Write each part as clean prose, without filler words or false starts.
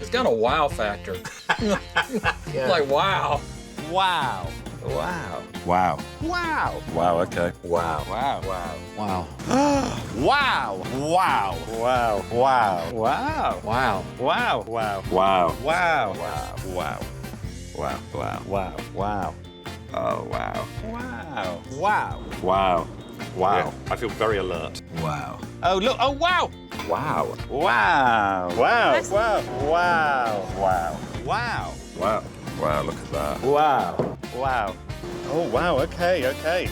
It's got a wow factor. Like, wow. Wow. Wow. Wow. Wow. Wow, okay. Wow. Wow. Wow. Wow. Wow. Wow. Wow. Wow. Wow. Wow. Wow. Wow. Wow. Wow. Wow. Wow. Wow. Wow. Wow. Oh, wow. Wow. Wow. Wow. Wow. I feel very alert. Wow. Oh, look. Oh, wow. Wow. Wow. Wow. Wow. Wow. Wow. Wow. Wow. Wow, look at that. Wow. Wow. Oh, wow. Okay, okay.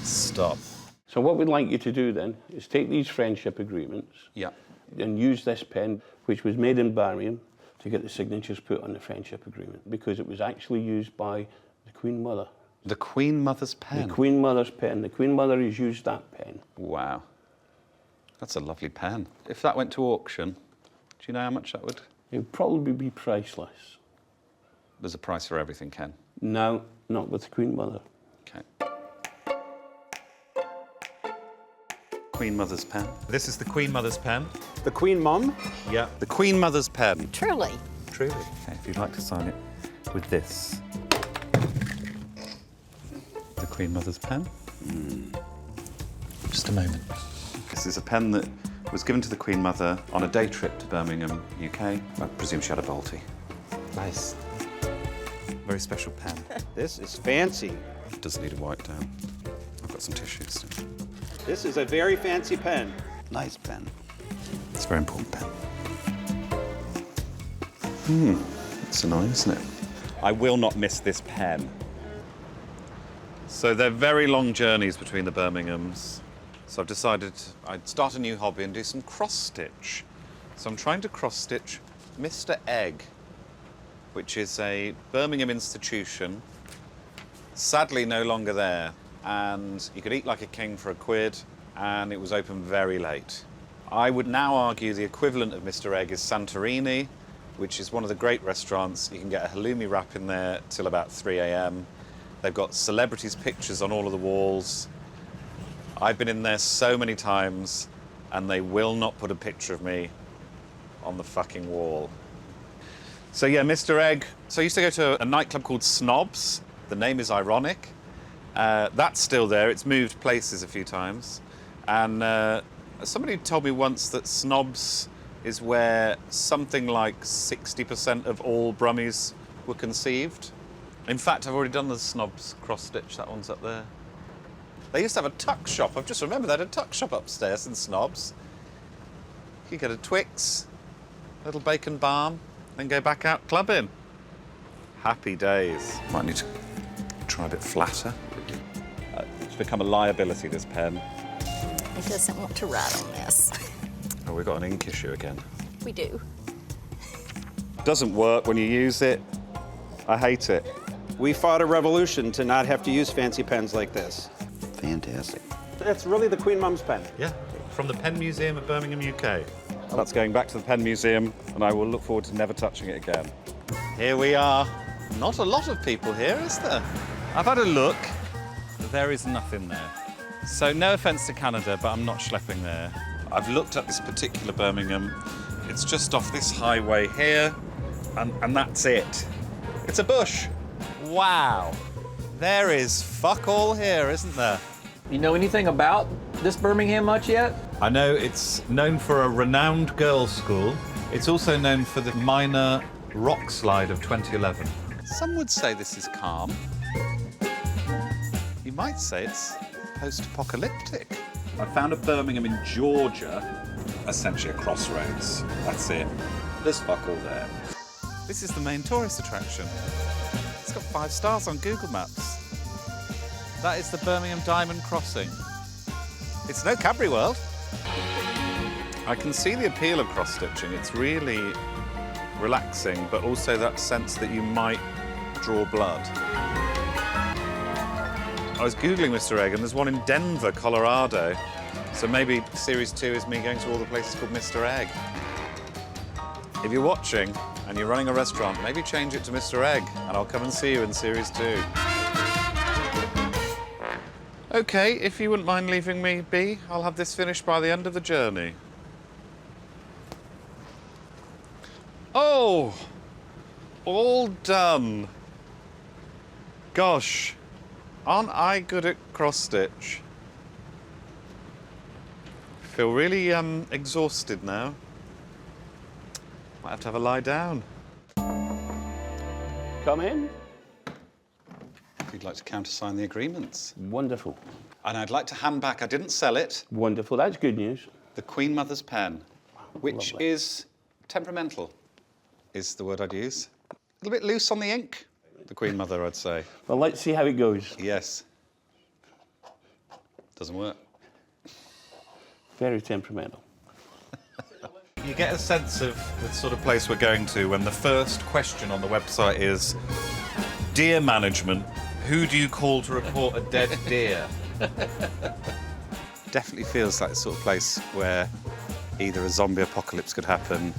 Stop. So what we'd like you to do then is take these friendship agreements Yeah. and use this pen, which was made in Birmingham, to get the signatures put on the friendship agreement, because it was actually used by the Queen Mother. The Queen Mother's pen. The Queen Mother's pen. The Queen Mother has used that pen. Wow. That's a lovely pen. If that went to auction, do you know how much that would? It would probably be priceless. There's a price for everything, Ken. No, not with the Queen Mother. Okay. Queen Mother's pen. This is the Queen Mother's pen. The Queen Mum? Yeah. The Queen Mother's pen. Truly. Truly. Okay, if you'd like to sign it with this. The Queen Mother's pen. Just a moment. This is a pen that was given to the Queen Mother on a day trip to Birmingham, UK. I presume she had a Balti. Nice. Very special pen. This is fancy. It does need a wipe down. I've got some tissues. This is a very fancy pen. Nice pen. It's a very important pen. It's annoying, isn't it? I will not miss this pen. So they're very long journeys between the Birminghams. So I've decided I'd start a new hobby and do some cross-stitch. So I'm trying to cross-stitch Mr. Egg, which is a Birmingham institution, sadly no longer there. And you could eat like a king for £1, and it was open very late. I would now argue the equivalent of Mr. Egg is Santorini, which is one of the great restaurants. You can get a halloumi wrap in there till about 3 a.m. They've got celebrities' pictures on all of the walls. I've been in there so many times, and they will not put a picture of me on the fucking wall. So yeah, Mr. Egg. So I used to go to a nightclub called Snobs. The name is ironic. That's still there. It's moved places a few times. And somebody told me once that Snobs is where something like 60% of all Brummies were conceived. In fact, I've already done the Snobs cross-stitch. That one's up there. They used to have a tuck shop. I've just remembered they had a tuck shop upstairs in Snobs. You could get a Twix, a little bacon balm, then go back out clubbing. Happy days. Might need to try a bit flatter. It's become a liability, this pen. He doesn't want to write on this. Oh, we've got an ink issue again. We do. Doesn't work when you use it. I hate it. We fought a revolution to not have to use fancy pens like this. Fantastic. It's really the Queen Mum's pen. Yeah, from the Pen Museum of Birmingham, UK. That's going back to the Pen Museum, and I will look forward to never touching it again. Here we are. Not a lot of people here, is there? I've had a look. There is nothing there. So no offence to Canada, but I'm not schlepping there. I've looked at this particular Birmingham. It's just off this highway here, and that's it. It's a bush. Wow. There is fuck all here, isn't there? You know anything about this Birmingham much yet? I know it's known for a renowned girls' school. It's also known for the minor rock slide of 2011. Some would say this is calm. You might say it's post-apocalyptic. I found a Birmingham in Georgia, essentially a crossroads. That's it. There's fuck all there. This is the main tourist attraction. It's got 5 stars on Google Maps. That is the Birmingham Diamond Crossing. It's no Cadbury World. I can see the appeal of cross-stitching. It's really relaxing, but also that sense that you might draw blood. I was Googling Mr. Egg, and there's one in Denver, Colorado. So maybe Series 2 is me going to all the places called Mr. Egg. If you're watching and you're running a restaurant, maybe change it to Mr. Egg, and I'll come and see you in Series 2. OK, if you wouldn't mind leaving me be, I'll have this finished by the end of the journey. Oh! Oh, all done. Gosh, aren't I good at cross-stitch? Feel really exhausted now. Might have to have a lie down. Come in. If you'd like to countersign the agreements. Wonderful. And I'd like to hand back, I didn't sell it, Wonderful. That's good news. the Queen Mother's pen, which Lovely. is temperamental, is the word I'd use. A little bit loose on the ink, the Queen Mother, I'd say. Well, let's see how it goes. Yes. Doesn't work. Very temperamental. You get a sense of the sort of place we're going to when the first question on the website is, "Deer management, who do you call to report a dead deer?" Definitely feels like the sort of place where either a zombie apocalypse could happen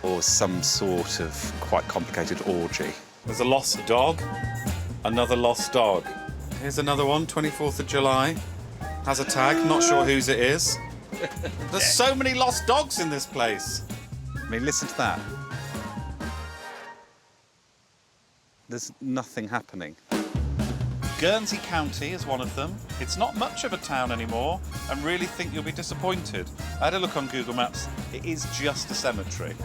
or some sort of quite complicated orgy. There's a lost dog, another lost dog. Here's another one, 24th of July. Has a tag, not sure whose it is. There's so many lost dogs in this place. I mean, listen to that. There's nothing happening. Guernsey County is one of them. It's not much of a town anymore, and really think you'll be disappointed. I had a look on Google Maps. It is just a cemetery.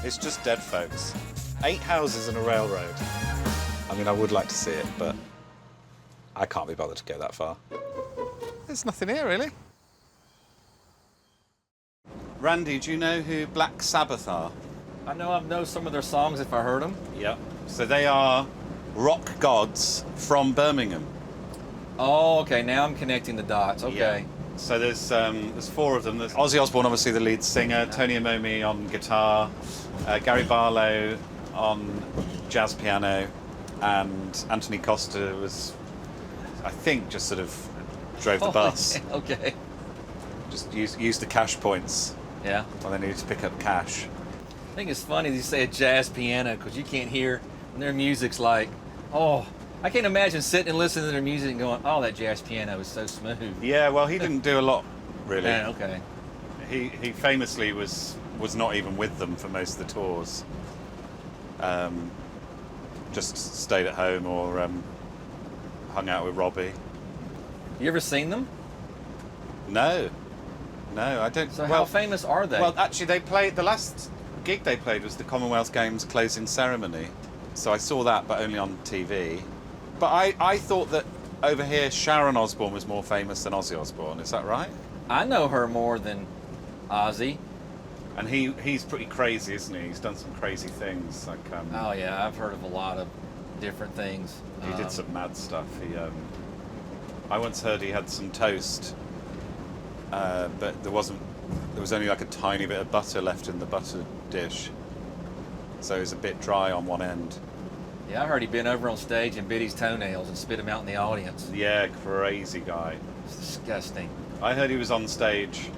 It's just dead folks. 8 houses and a railroad. I mean, I would like to see it, but I can't be bothered to go that far. There's nothing here, really. Randy, do you know who Black Sabbath are? I know some of their songs if I heard them. Yep. So they are rock gods from Birmingham. Oh, okay. Now I'm connecting the dots. Okay. Yeah. So there's 4 of them. There's Ozzy Osbourne, obviously the lead singer, Tony Iommi on guitar, Gary Barlow on jazz piano, and Anthony Costa was, I think, just sort of drove the bus. Okay. Just used the cash points Yeah. when they needed to pick up cash. I think it's funny that you say a jazz piano because you can't hear, and their music's like, oh, I can't imagine sitting and listening to their music and going, oh, that jazz piano is so smooth. Yeah, well, he didn't do a lot, really. Yeah, okay. He famously was not even with them for most of the tours. Just stayed at home or hung out with Robbie. You ever seen them? No, I don't. So how famous are they? Well, actually, they played, the last gig they played was the Commonwealth Games closing ceremony. So I saw that, but only on TV. But I thought that over here Sharon Osbourne was more famous than Ozzy Osbourne. Is that right? I know her more than Ozzy. And he's pretty crazy, isn't he? He's done some crazy things. Like Oh yeah, I've heard of a lot of different things. he did some mad stuff. I once heard he had some toast, but there was only like a tiny bit of butter left in the butter dish, so it was a bit dry on one end. Yeah, I heard he'd been over on stage and bit his toenails and spit them out in the audience. Yeah, crazy guy. It's disgusting. I heard he was on stage,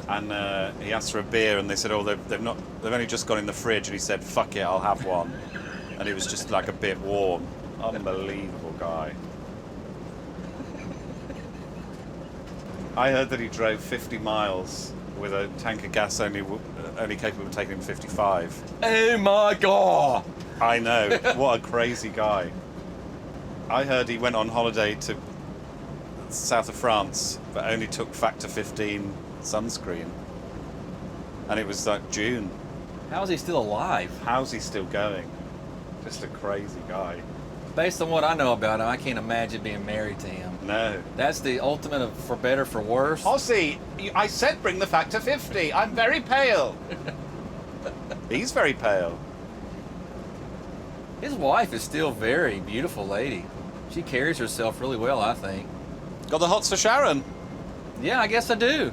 and he asked for a beer, and they said, "Oh, they've only just gone in the fridge," and he said, "Fuck it, I'll have one," and it was just like a bit warm. Unbelievable guy. I heard that he drove 50 miles with a tank of gas only capable of taking him 55. Oh my God! I know, what a crazy guy. I heard he went on holiday to south of France, but only took factor 15 sunscreen. And it was like June. How is he still alive? How's he still going? Just a crazy guy. Based on what I know about him, I can't imagine being married to him. No. That's the ultimate of for better, for worse. Ozzy, I said bring the factor 50. I'm very pale. He's very pale. His wife is still a very beautiful lady. She carries herself really well, I think. Got the hots for Sharon. Yeah, I guess I do.